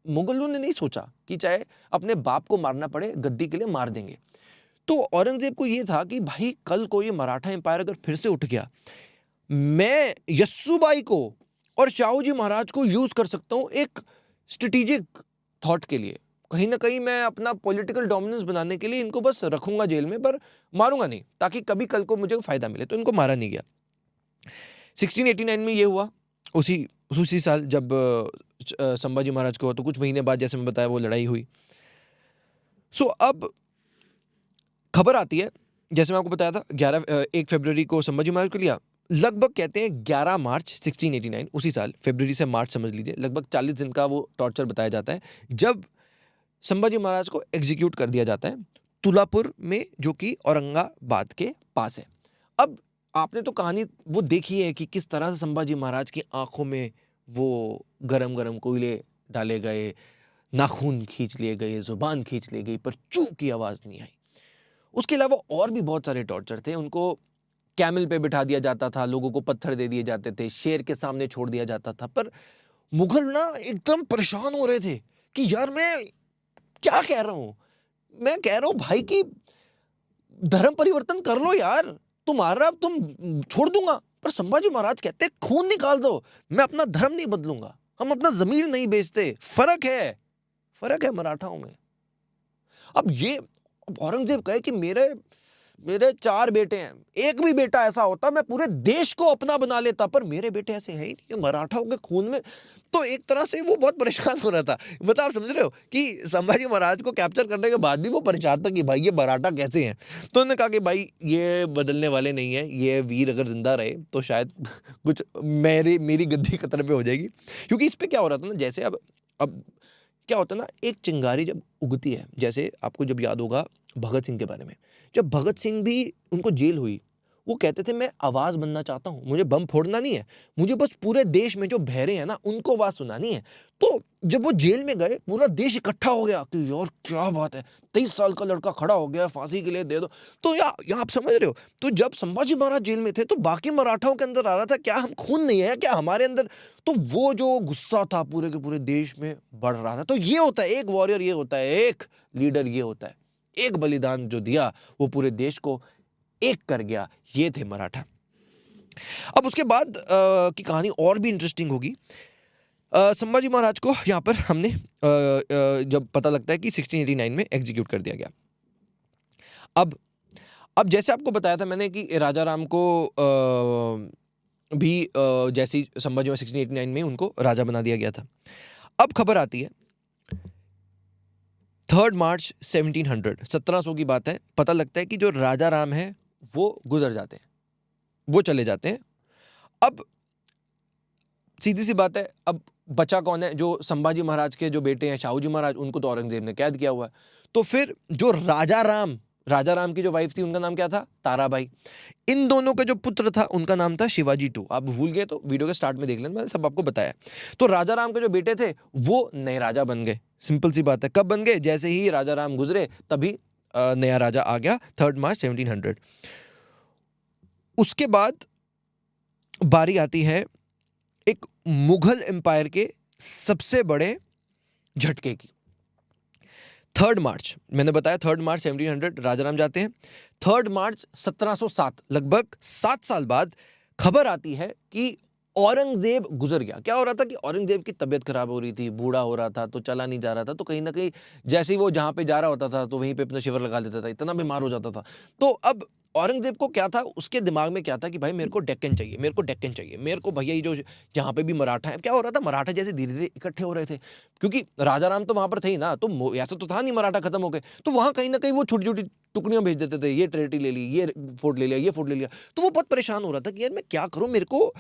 मुगलों ने नहीं सोचा कि चाहे अपने बाप को मारना पड़े गद्दी के लिए मार देंगे। तो औरंगजेब को यह था कि भाई कल को ये मराठा एम्पायर अगर फिर से उठ गया, मैं यस्सुबाई को और शाहू जी महाराज को यूज कर सकता हूं एक स्ट्रेटेजिक थॉट के लिए। कहीं ना कहीं मैं अपना पॉलिटिकल डोमिनेंस बनाने के लिए इनको बस रखूंगा जेल में, पर मारूंगा नहीं, ताकि कभी कल को मुझे फायदा मिले। तो इनको मारा नहीं गया। 1689 में ये हुआ, उसी साल जब संभाजी महाराज को हुआ, तो कुछ महीने बाद जैसे मैं बताया वो लड़ाई हुई। सो अब खबर आती है, जैसे मैं आपको बताया था 1 फरवरी को संभाजी महाराज को लिया, लगभग कहते हैं 11 मार्च 1689, उसी साल, फरवरी से मार्च समझ लीजिए, लगभग 40 दिन का वो टॉर्चर बताया जाता है, जब संभाजी महाराज को एग्जीक्यूट कर दिया जाता है तुलापुर में, जो कि औरंगाबाद के पास है। अब आपने तो कहानी वो देखी है कि किस तरह से संभाजी महाराज की आंखों में वो गरम गरम कोयले डाले गए, नाखून खींच लिए गए, जुबान खींच ली गई, पर चू की आवाज नहीं आई। उसके अलावा और भी बहुत सारे टॉर्चर थे। उनको कैमल पे बिठा दिया जाता था, लोगों को पत्थर दे दिए जाते थे, शेर के सामने छोड़ दिया जाता था। पर मुगल ना एकदम परेशान हो रहे थे कि यार मैं क्या कह रहा हूं, मैं कह रहा हूं भाई कि धर्म परिवर्तन कर लो यार, तुम्हारा तुम छोड़ दूंगा, पर संभाजी महाराज कहते खून निकाल दो, मैं अपना धर्म नहीं बदलूंगा, हम अपना जमीर नहीं बेचते, फर्क है मराठाओं में। अब ये औरंगजेब कहे कि मेरे 4 बेटे हैं, एक भी बेटा ऐसा होता मैं पूरे देश को अपना बना लेता, पर मेरे बेटे ऐसे है ही नहीं, मराठाओं के खून में। तो एक तरह से वो बहुत परेशान हो रहा था। मतलब आप समझ रहे हो कि संभाजी महाराज को कैप्चर करने के बाद भी वो परेशान था कि भाई ये मराठा कैसे हैं। तो उन्होंने कहा कि भाई ये बदलने वाले नहीं है, ये वीर अगर जिंदा रहे तो शायद कुछ मेरी गद्दी खतरे पे हो जाएगी। क्योंकि इस पे क्या हो रहा था ना, जैसे अब क्या होता है ना, एक चिंगारी जब उगती है, जैसे आपको जब याद होगा भगत सिंह के बारे में, जब भगत सिंह भी उनको जेल हुई, वो कहते थे मैं आवाज बनना चाहता हूं, मुझे बम फोड़ना नहीं है, मुझे बस पूरे देश में जो बहरे हैं ना उनको आवाज सुनानी है। तो जब वो जेल में गए, पूरा देश इकट्ठा हो गया कि यार क्या बात है, 23 साल का लड़का खड़ा हो गया, फांसी के लिए दे दो। तो यहाँ आप समझ रहे हो, तो जब संभाजी महाराज जेल में थे तो बाकी मराठाओं के अंदर आ रहा था क्या हम खून नहीं है क्या हमारे अंदर, तो वो जो गुस्सा था पूरे के पूरे देश में बढ़ रहा था। तो ये होता है एक वॉरियर, ये होता है एक लीडर, ये होता है एक बलिदान जो दिया वो पूरे देश को एक कर गया, ये थे मराठा। अब उसके बाद की कहानी और भी इंटरेस्टिंग होगी। संभाजी महाराज को यहाँ पर हमने जब पता लगता है कि 1689 में एग्जीक्यूट कर दिया गया। अब जैसे आपको बताया था मैंने कि राजा राम को भी जैसे संभाजी में 1689 में उनको राजा बना दिया गया था। अब खबर आती है 3 मार्च 1700 की बात है, पता लगता है कि जो राजा राम है वो गुजर जाते हैं, वो चले जाते हैं। अब सीधी सी बात है, अब बचा कौन है, जो संभाजी महाराज के जो बेटे हैं शाहू जी महाराज, उनको तो औरंगजेब ने कैद किया हुआ है। तो फिर जो राजा राम की जो वाइफ थी उनका नाम क्या था, ताराबाई। इन दोनों का जो पुत्र था उनका नाम था शिवाजी 2। आप भूल गए तो वीडियो के स्टार्ट में देख लेना, मैंने सब आपको बताया। तो राजा राम के जो बेटे थे वो नए राजा बन गए। सिंपल सी बात है, कब बन गए, जैसे ही राजा राम गुजरे तभी नया राजा आ गया, 3 मार्च 1700। उसके बाद बारी आती है एक मुगल एम्पायर के सबसे बड़े झटके की। 3 मार्च मैंने बताया, 3 मार्च 1700 राजाराम जाते हैं। 3 मार्च 1707, लगभग 7 साल बाद खबर आती है कि औरंगजेब गुजर गया। क्या हो रहा था कि औरंगजेब की तबीयत खराब हो रही थी, बूढ़ा हो रहा था, तो चला नहीं जा रहा था, तो कहीं ना कहीं जैसे ही वो जहां पे जा रहा होता था तो वहीं पे अपना शिविर लगा लेता था, इतना बीमार हो जाता था। तो अब औरंगजेब को क्या था, उसके दिमाग में क्या था कि भाई मेरे को डेक्कन चाहिए, मेरे को डेक्कन चाहिए, मेरे को भैया ये जो जहाँ पे भी मराठा है, क्या हो रहा था, मराठा जैसे धीरे धीरे इकट्ठे हो रहे थे, क्योंकि राजा राम तो वहां पर थे ही ना, तो ऐसा तो था नहीं मराठा खत्म हो गए, तो वहां कहीं ना कहीं वो छोटी छोटी टुकड़ियां भेज देते थे, ये टेरिटरी ले ली, ये फोर्ट ले लिया, ये फोर्ट ले लिया। तो वो बहुत परेशान हो रहा था कि यार मैं क्या करूं, मेरे को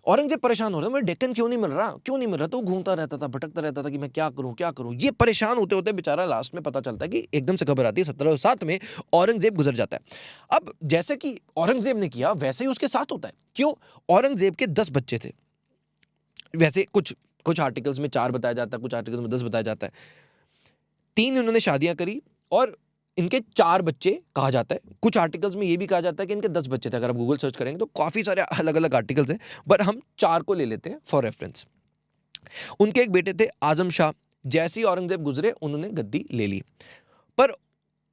औरंगजेब परेशान हो रहा है, मुझे डेक्कन क्यों नहीं मिल रहा, क्यों नहीं मिल रहा। तो वो घूमता रहता था, भटकता रहता था कि मैं क्या करूं क्या करूं। ये परेशान होते होते बेचारा लास्ट में पता चलता है कि एकदम से खबर आती है 1707 में औरंगजेब गुजर जाता है। अब जैसे कि औरंगजेब ने किया वैसे ही उसके साथ होता है। क्यों? औरंगजेब के 10 बच्चे थे। वैसे कुछ कुछ आर्टिकल्स में 4 बताया जाता है, कुछ आर्टिकल्स में 10 बताया जाता है। 3 इन्होंने शादियां करी और इनके 4 बच्चे कहा जाता है। कुछ आर्टिकल्स में ये भी कहा जाता है कि इनके 10 बच्चे थे। अगर आप गूगल सर्च करेंगे तो काफी सारे अलग अलग आर्टिकल्स हैं, बट हम 4 को ले लेते हैं फॉर रेफरेंस। उनके एक बेटे थे आजम शाह। जैसे ही औरंगजेब गुजरे उन्होंने गद्दी ले ली, पर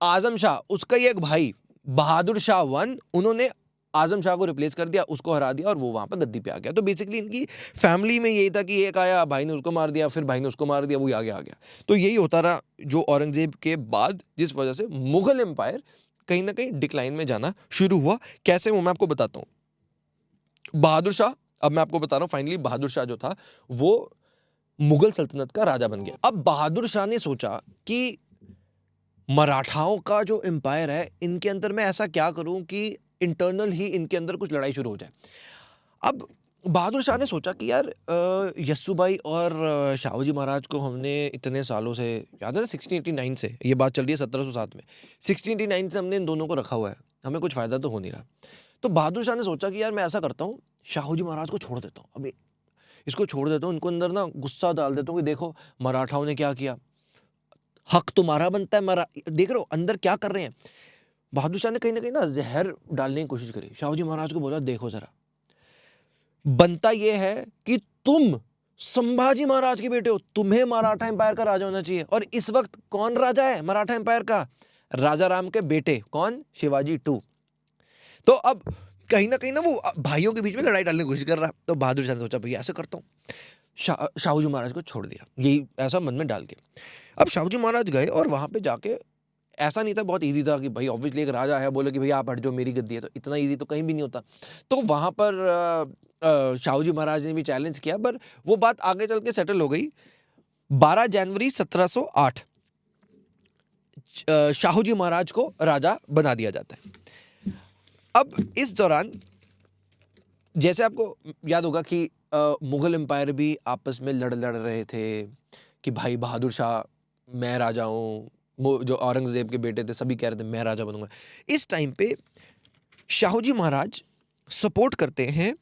आजम शाह, उसका ही एक भाई बहादुर शाह वन, उन्होंने आजम शाह को रिप्लेस कर दिया, उसको हरा दिया और वो वहां पर गद्दी पे आ गया। तो बेसिकली इनकी फैमिली में यही था कि एक आया, भाई ने उसको मार दिया, फिर भाई ने उसको मार दिया, वो आगे आ गया। तो यही होता रहा जो औरंगजेब के बाद, जिस वजह से मुगल एम्पायर कहीं ना कहीं डिक्लाइन में जाना शुरू हुआ। कैसे, वो मैं आपको बताता हूं। बहादुर शाह, अब मैं आपको बता रहा हूं, फाइनली बहादुर शाह जो था वो मुगल सल्तनत का राजा बन गया। अब बहादुर शाह ने सोचा कि मराठाओं का जो एम्पायर है, इनके अंदर मैं ऐसा क्या करूं कि इंटरनल ही इनके अंदर कुछ लड़ाई शुरू हो जाए। अब बहादुर शाह ने सोचा कि यार यस्सुभाई और शाहू महाराज को हमने इतने सालों से, याद है ना 1689 से, ये बात चल रही है 1707 में, 1689 से हमने इन दोनों को रखा हुआ है, हमें कुछ फायदा तो हो नहीं रहा। तो बहादुर शाह ने सोचा कि यार मैं ऐसा करता हूँ, शाहू महाराज को छोड़ देता हूँ, अभी इसको छोड़ देता हूँ, इनको अंदर ना गुस्सा डाल देता हूँ कि देखो मराठाओं ने क्या किया, हक तुम्हारा बनता है, देख रहे हो अंदर क्या कर रहे हैं। बहादुर शाह ने कहीं ना जहर डालने की कोशिश करी। शाहू महाराज को बोला देखो जरा, बनता यह है कि तुम संभाजी महाराज के बेटे हो, तुम्हें मराठा एम्पायर का राजा होना चाहिए। और इस वक्त कौन राजा है मराठा एम्पायर का? राजा राम के बेटे, कौन? शिवाजी टू। तो अब कहीं ना वो भाइयों के बीच में लड़ाई डालने की कोशिश कर रहा। तो बहादुर शाह ने सोचा भैया ऐसे करता हूँ, शाहू महाराज को छोड़ दिया, यही ऐसा मन में डाल के। अब शाहू महाराज गए और वहां पे जाके, ऐसा नहीं था बहुत इजी था कि भाई ऑब्वियसली एक राजा है बोले कि भैया आप हट जाओ, मेरी गद्दी है, तो इतना इजी तो कहीं भी नहीं होता। तो वहां पर शाहू महाराज ने भी चैलेंज किया, पर वो बात आगे चल के सेटल हो गई। 12 जनवरी 1708 शाहू महाराज को राजा बना दिया जाता है। अब इस दौरान जैसे आपको याद होगा कि मुगल एम्पायर भी आपस में लड़ रहे थे कि भाई बहादुर शाह मैं राजा हूँ, जो औरंगजेब के बेटे थे सभी कह रहे थे मैं राजा बनूंगा। इस टाइम पे शाहू महाराज सपोर्ट करते हैं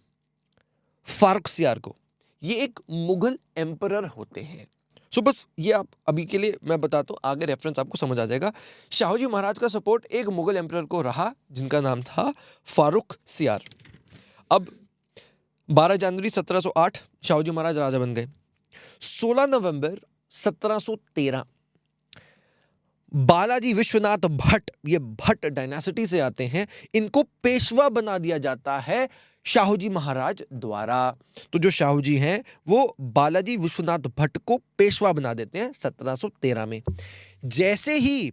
फारुखसियार को। ये एक मुगल एम्परर होते हैं। सो बस ये आप अभी के लिए मैं बताता हूँ, आगे रेफरेंस आपको समझ आ जाएगा। शाहू महाराज का सपोर्ट एक मुगल एम्परर को रहा जिनका नाम था फारुखसियार। अब 12 जनवरी 1708 शाहू महाराज राजा बन गए। 16 नवंबर 1713 बालाजी विश्वनाथ भट्ट, ये भट्ट डायनासिटी से आते हैं, इनको पेशवा बना दिया जाता है शाहू महाराज द्वारा। तो जो शाहू जी हैं वो बालाजी विश्वनाथ भट्ट को पेशवा बना देते हैं 1713 में। जैसे ही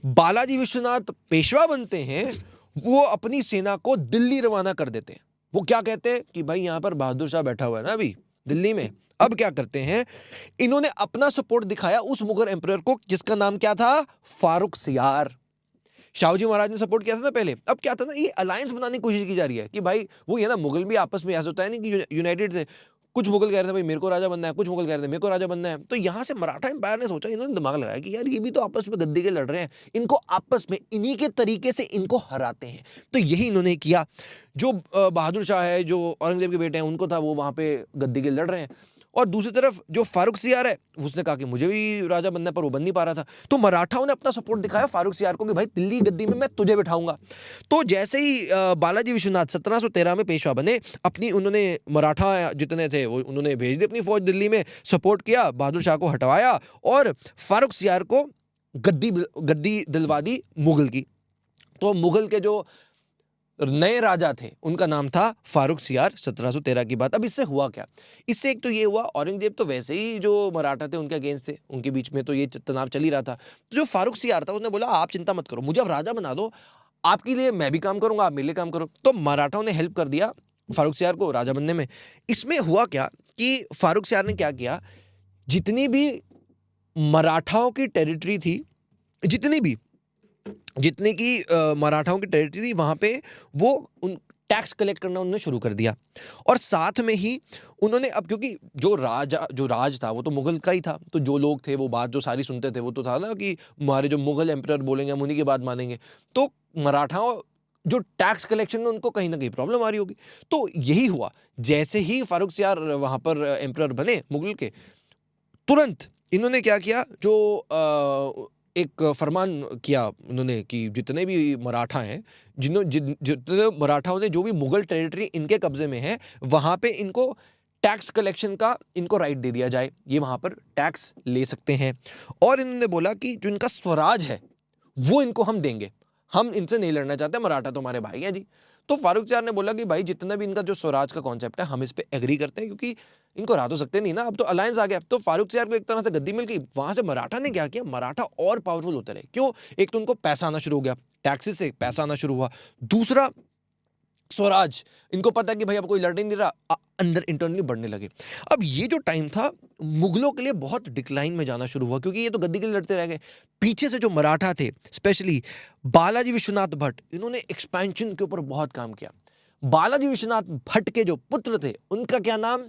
बालाजी विश्वनाथ पेशवा बनते हैं, वो अपनी सेना को दिल्ली रवाना कर देते हैं। वो क्या कहते हैं कि भाई यहां पर बहादुर शाह बैठा हुआ है ना अभी दिल्ली में। अब क्या करते हैं, इन्होंने अपना सपोर्ट दिखाया उस मुगल एम्परर को जिसका नाम क्या था? फारुखसियार। शाहू महाराज ने सपोर्ट किया था ना पहले, अब क्या था ना, ये अलायंस बनाने की कोशिश की जा रही है कि भाई वो ये ना, मुगल भी आपस में ऐसा होता है नहीं कि यूनाइटेड थे। कुछ मुगल कह रहे थे भाई मेरे को राजा बनना है, कुछ मुगल कह रहे थे मेरे को राजा बनना है। तो यहां से मराठा एम्पायर ने सोचा, इन्होंने दिमाग लगाया कि यार ये भी तो आपस में गद्दी के लड़ रहे हैं, इनको आपस में इन्हीं के तरीके से इनको हराते हैं। तो यही इन्होंने किया। जो बहादुर शाह है, जो औरंगजेब के बेटे हैं, उनको था वो वहां पे गद्दी के लड़ रहे हैं, और दूसरी तरफ जो फारुखसियार है उसने कहा कि मुझे भी राजा बनना है, पर वो बन नहीं पा रहा था। तो मराठाओं ने अपना सपोर्ट दिखाया फारुखसियार को कि भाई दिल्ली गद्दी में मैं तुझे बिठाऊंगा। तो जैसे ही बालाजी विश्वनाथ 1713 में पेशवा बने, अपनी उन्होंने मराठा जितने थे वो उन्होंने भेज दी अपनी फौज दिल्ली में, सपोर्ट किया, बहादुर शाह को हटवाया और फारुखसियार को गद्दी दिलवा दी मुगल की। तो मुगल के जो नए राजा थे उनका नाम था फारुखसियार 1713 की बात। अब इससे हुआ क्या? इससे एक तो ये हुआ, औरंगजेब तो वैसे ही जो मराठा थे उनके अगेंस्ट थे, उनके बीच में तो ये तनाव चल ही रहा था। तो जो फारुखसियार था उसने बोला आप चिंता मत करो, मुझे अब राजा बना दो, आपके लिए मैं भी काम करूंगा, आप मेरे लिए काम करो। तो मराठाओं ने हेल्प कर दिया फारुखसियार को राजा बनने में। इसमें हुआ क्या कि फारुखसियार ने क्या किया, जितनी भी मराठाओं की टेरिटरी थी, जितनी की मराठाओं की टेरिटरी थी, वहां पे वो उन टैक्स कलेक्ट करना उन्होंने शुरू कर दिया। और साथ में ही उन्होंने, अब क्योंकि जो राज था वो तो मुगल का ही था, तो जो लोग थे वो बात जो सारी सुनते थे वो तो था ना कि हमारे जो मुगल एम्परर बोलेंगे हम उन्हीं की बात मानेंगे। तो मराठाओं जो टैक्स कलेक्शन में उनको कहीं ना कहीं प्रॉब्लम आ रही होगी। तो यही हुआ, जैसे ही फारुखसियार वहां पर एम्परर बने मुगल के, तुरंत इन्होंने क्या किया, जो एक फरमान किया उन्होंने कि जितने भी मराठा हैं, जितने मराठाओं ने जो भी मुगल टेरिटरी इनके कब्जे में है, वहां पे इनको टैक्स कलेक्शन का इनको राइट दे दिया जाए, ये वहां पर टैक्स ले सकते हैं। और इन्होंने बोला कि जो इनका स्वराज है वो इनको हम देंगे, हम इनसे नहीं लड़ना चाहते, मराठा तो हमारे भाई हैं जी। तो फारुखसियार ने बोला कि भाई जितना भी इनका जो स्वराज का कॉन्सेप्ट है हम इस पे एग्री करते हैं, क्योंकि इनको हरा तो सकते नहीं ना, अब तो अलायंस आ गया। तो फारुखसियार को एक तरह से गद्दी मिल गई। वहां से मराठा ने क्या किया, मराठा और पावरफुल होते रहे। क्यों? एक तो उनको पैसा आना शुरू हो गया, टैक्सेस से पैसा आना शुरू हुआ। दूसरा, स्वराज, इनको पता है कि भाई अब कोई लड़ नहीं रहा, अंदर इंटरनली बढ़ने लगे। अब ये जो टाइम था मुगलों के लिए बहुत डिक्लाइन में जाना शुरू हुआ, क्योंकि ये तो गद्दी के लिए लड़ते रह गए। पीछे से जो मराठा थे, स्पेशली बालाजी विश्वनाथ भट्ट, इन्होंने एक्सपेंशन के ऊपर बहुत काम किया। बालाजी विश्वनाथ भट्ट के जो पुत्र थे उनका क्या नाम,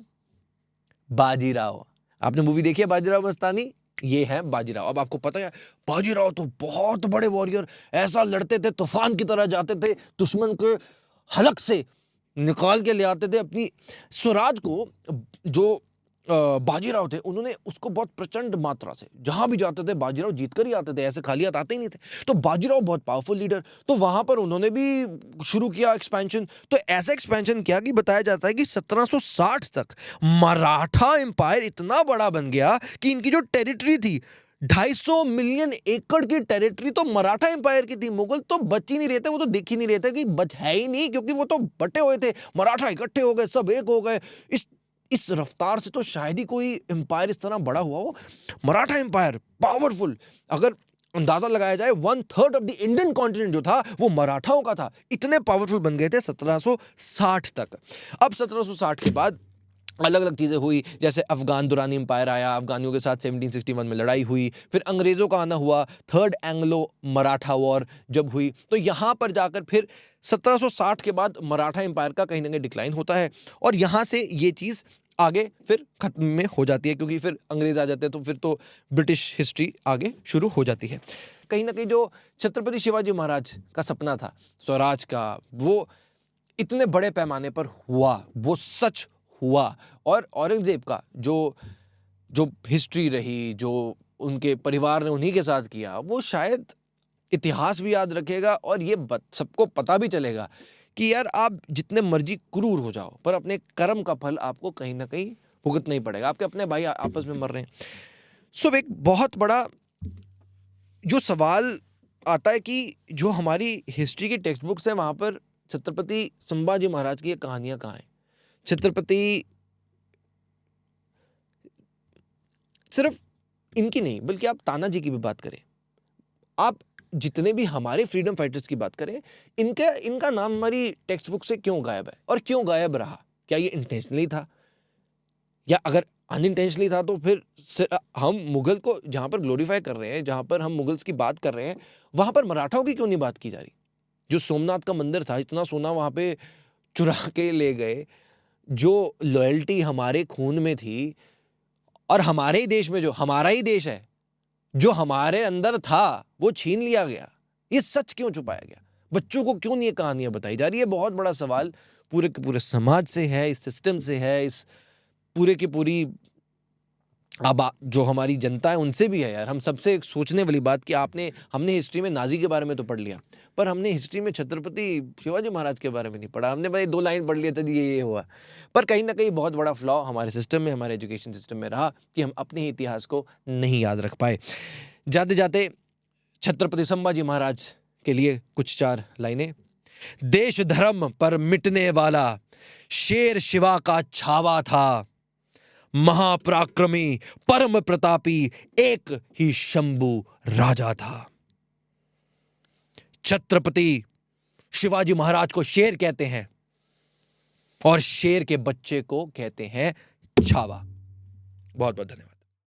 बाजीराव। आपने मूवी देखी है बाजीराव मस्तानी, ये है बाजीराव। अब आपको पता है बाजीराव तो बहुत बड़े वॉरियर, ऐसा लड़ते थे, तूफान की तरह जाते थे, दुश्मन के हलक से निकाल के ले आते थे अपनी स्वराज को। जो बाजीराव थे उन्होंने उसको बहुत प्रचंड मात्रा से, जहां भी जाते थे बाजीराव जीत कर ही आते थे, ऐसे खाली हाथ आते ही नहीं थे। तो बाजीराव बहुत पावरफुल लीडर, तो वहां पर उन्होंने भी शुरू किया एक्सपेंशन। तो ऐसा एक्सपेंशन किया कि बताया जाता है कि 1760 तक मराठा एम्पायर इतना बड़ा बन गया कि इनकी जो टेरिटरी थी, 250 मिलियन एकड़ की टेरिटरी तो मराठा एम्पायर की थी। मुगल तो बच ही नहीं रहे थे, वो तो दिख ही नहीं रहे थे कि बच है ही नहीं, क्योंकि वो तो बटे हुए थे। मराठा इकट्ठे हो गए, सब एक हो गए। इस रफ्तार से तो शायद ही कोई एम्पायर इस तरह बड़ा हुआ हो। मराठा एम्पायर पावरफुल, अगर अंदाजा लगाया जाए 1/3 ऑफ द इंडियन कॉन्टिनेंट जो था वो मराठाओं का था। इतने पावरफुल बन गए थे 1760 तक। अब 1760 के बाद अलग अलग चीज़ें हुई, जैसे अफगान दुरानी एम्पायर आया, अफगानियों के साथ 1761 में लड़ाई हुई। फिर अंग्रेज़ों का आना हुआ, थर्ड एंग्लो मराठा वॉर जब हुई, तो यहाँ पर जाकर फिर 1760 के बाद मराठा एम्पायर का कहीं ना कहीं डिक्लाइन होता है। और यहाँ से ये चीज़ आगे फिर खत्म में हो जाती है, क्योंकि फिर अंग्रेज आ जाते हैं, तो फिर तो ब्रिटिश हिस्ट्री आगे शुरू हो जाती है। कहीं ना कहीं जो छत्रपति शिवाजी महाराज का सपना था स्वराज का, वो इतने बड़े पैमाने पर हुआ, वो सच हुआ। और औरंगजेब का जो जो हिस्ट्री रही, जो उनके परिवार ने उन्हीं के साथ किया, वो शायद इतिहास भी याद रखेगा। और ये सबको पता भी चलेगा कि यार आप जितने मर्जी क्रूर हो जाओ, पर अपने कर्म का फल आपको कहीं ना कहीं भुगतना ही पड़ेगा। आपके अपने भाई आपस में मर रहे हैं। सो एक बहुत बड़ा जो सवाल आता है कि जो हमारी हिस्ट्री की टेक्स्ट बुक्स है, वहां पर छत्रपति संभाजी महाराज की कहानियां कहाँ हैं? छत्रपति सिर्फ इनकी नहीं, बल्कि आप तानाजी की भी बात करें, आप जितने भी हमारे फ्रीडम फाइटर्स की बात करें, इनका नाम हमारी टेक्स्ट बुक से क्यों गायब है और क्यों गायब रहा? क्या ये इंटेंशनली था, या अगर अनइंटेंशनली था तो फिर हम मुगल को जहां पर ग्लोरीफाई कर रहे हैं, जहां पर हम मुगल्स की बात कर रहे हैं, वहां पर मराठाओं की क्यों नहीं बात की जा रही? जो सोमनाथ का मंदिर था, इतना सोना वहां पे चुरा के ले गए, जो लॉयल्टी हमारे खून में थी, और हमारे ही देश में, जो हमारा ही देश है, जो हमारे अंदर था, वो छीन लिया गया। ये सच क्यों छुपाया गया? बच्चों को क्यों नहीं ये कहानियां बताई जा रही है? बहुत बड़ा सवाल पूरे के पूरे समाज से है, इस सिस्टम से है, इस पूरे की पूरी अब जो हमारी जनता है उनसे भी है यार। हम सबसे एक सोचने वाली बात कि हमने हिस्ट्री में नाजी के बारे में तो पढ़ लिया, पर हमने हिस्ट्री में छत्रपति शिवाजी महाराज के बारे में नहीं पढ़ा। हमने भाई 2 लाइन पढ़ लिया था, ये हुआ। पर कहीं ना कहीं बहुत बड़ा फ्लॉ हमारे सिस्टम में, हमारे एजुकेशन सिस्टम में रहा कि हम अपने ही इतिहास को नहीं याद रख पाए। जाते जाते छत्रपति संभाजी महाराज के लिए कुछ 4 लाइनें। देश धर्म पर मिटने वाला शेर शिवा का छावा था, महापराक्रमी परम प्रतापी एक ही शंभू राजा था। छत्रपति शिवाजी महाराज को शेर कहते हैं और शेर के बच्चे को कहते हैं छावा। बहुत बहुत धन्यवाद।